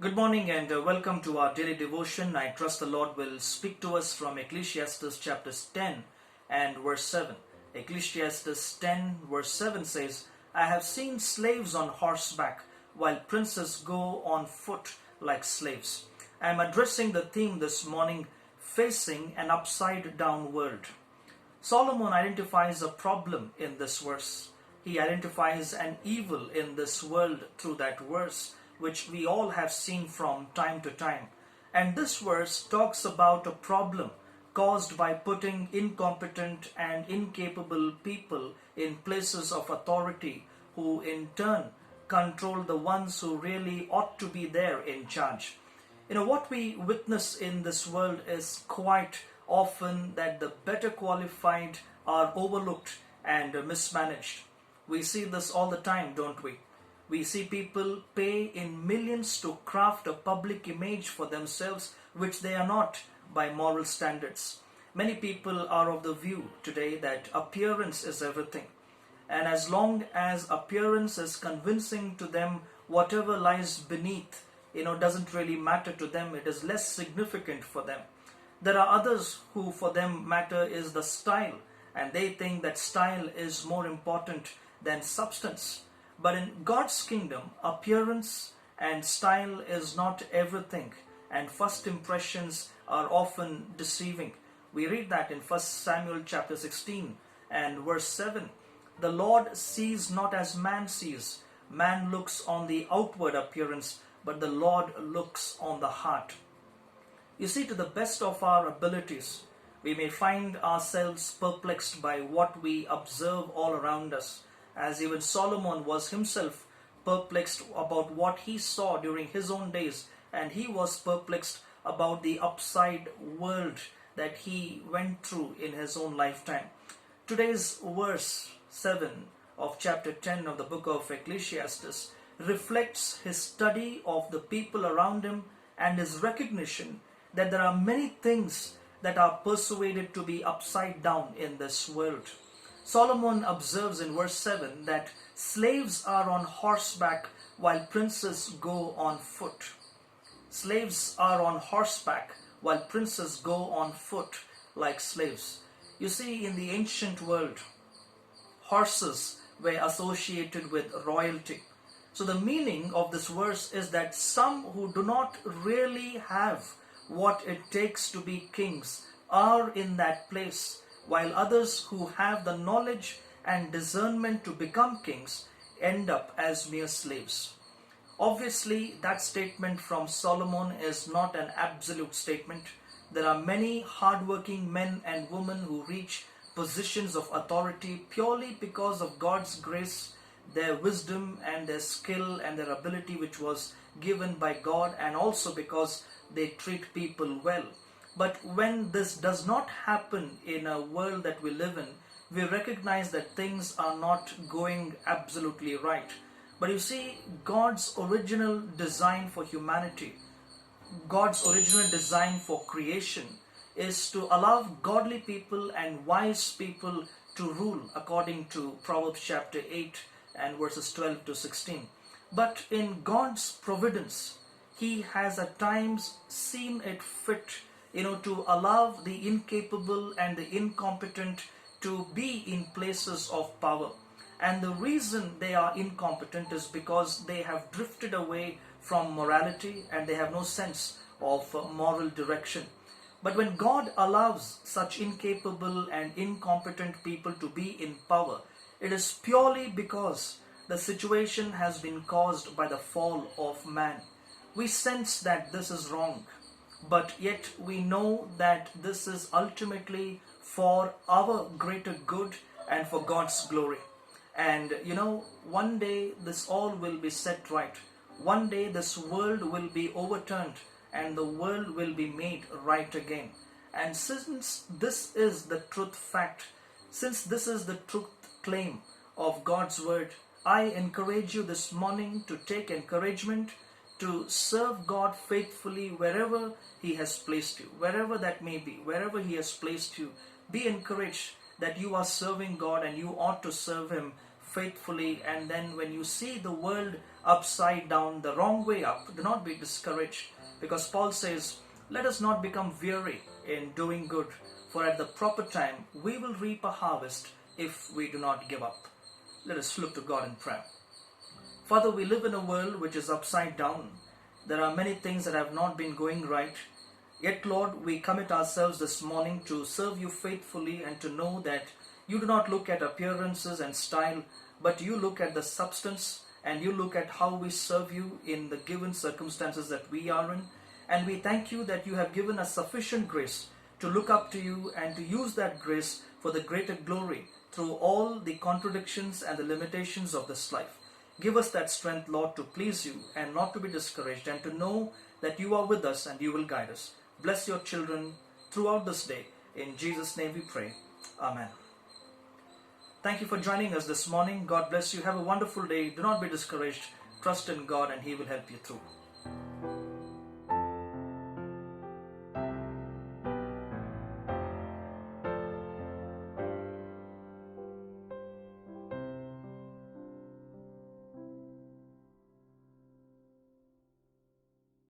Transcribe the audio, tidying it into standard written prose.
Good morning and welcome to our daily devotion. I trust the Lord will speak to us from Ecclesiastes chapters 10 and verse 7. Ecclesiastes 10 verse 7 says, I have seen slaves on horseback while princes go on foot like slaves. I am addressing the theme this morning, facing an upside down world. Solomon identifies a problem in this verse. He identifies an evil in this world through that verse, which we all have seen from time to time. And this verse talks about a problem caused by putting incompetent and incapable people in places of authority, who in turn control the ones who really ought to be there in charge. What we witness in this world is quite often that the better qualified are overlooked and mismanaged. We see this all the time, don't we? We see people pay in millions to craft a public image for themselves which they are not by moral standards. Many people are of the view today that appearance is everything. And as long as appearance is convincing to them, whatever lies beneath, doesn't really matter to them. It is less significant for them. There are others who for them matter is the style, and they think that style is more important than substance. But in God's kingdom, appearance and style is not everything, and first impressions are often deceiving. We read that in 1 Samuel chapter 16 and verse 7. The Lord sees not as man sees. Man looks on the outward appearance, but the Lord looks on the heart. You see, to the best of our abilities, we may find ourselves perplexed by what we observe all around us, as even Solomon was himself perplexed about what he saw during his own days, and he was perplexed about the upside world that he went through in his own lifetime. Today's verse 7 of chapter 10 of the book of Ecclesiastes reflects his study of the people around him and his recognition that there are many things that are persuaded to be upside down in this world. Solomon observes in verse 7 that slaves are on horseback while princes go on foot. Slaves are on horseback while princes go on foot like slaves. You see, in the ancient world, horses were associated with royalty. So the meaning of this verse is that some who do not really have what it takes to be kings are in that place, while others who have the knowledge and discernment to become kings end up as mere slaves. Obviously, that statement from Solomon is not an absolute statement. There are many hardworking men and women who reach positions of authority purely because of God's grace, their wisdom and their skill and their ability which was given by God, and also because they treat people well. But when this does not happen in a world that we live in, we recognize that things are not going absolutely right. But you see, God's original design for humanity, God's original design for creation is to allow godly people and wise people to rule according to Proverbs chapter 8 and verses 12 to 16. But in God's providence, He has at times seen it fit, to allow the incapable and the incompetent to be in places of power. And the reason they are incompetent is because they have drifted away from morality and they have no sense of moral direction. But when God allows such incapable and incompetent people to be in power, it is purely because the situation has been caused by the fall of man. We sense that this is wrong, but yet we know that this is ultimately for our greater good and for God's glory. And one day this all will be set right. One day this world will be overturned and the world will be made right again. And since this is the truth fact, since this is the truth claim of God's word, I encourage you this morning to take encouragement to serve God faithfully wherever He has placed you, wherever that may be, wherever He has placed you. Be encouraged that you are serving God and you ought to serve Him faithfully. And then when you see the world upside down, the wrong way up, do not be discouraged, because Paul says, let us not become weary in doing good, for at the proper time we will reap a harvest if we do not give up. Let us look to God in prayer. Father, we live in a world which is upside down. There are many things that have not been going right. Yet, Lord, we commit ourselves this morning to serve you faithfully and to know that you do not look at appearances and style, but you look at the substance and you look at how we serve you in the given circumstances that we are in. And we thank you that you have given us sufficient grace to look up to you and to use that grace for the greater glory through all the contradictions and the limitations of this life. Give us that strength, Lord, to please you and not to be discouraged, and to know that you are with us and you will guide us. Bless your children throughout this day. In Jesus' name we pray. Amen. Thank you for joining us this morning. God bless you. Have a wonderful day. Do not be discouraged. Trust in God and He will help you through.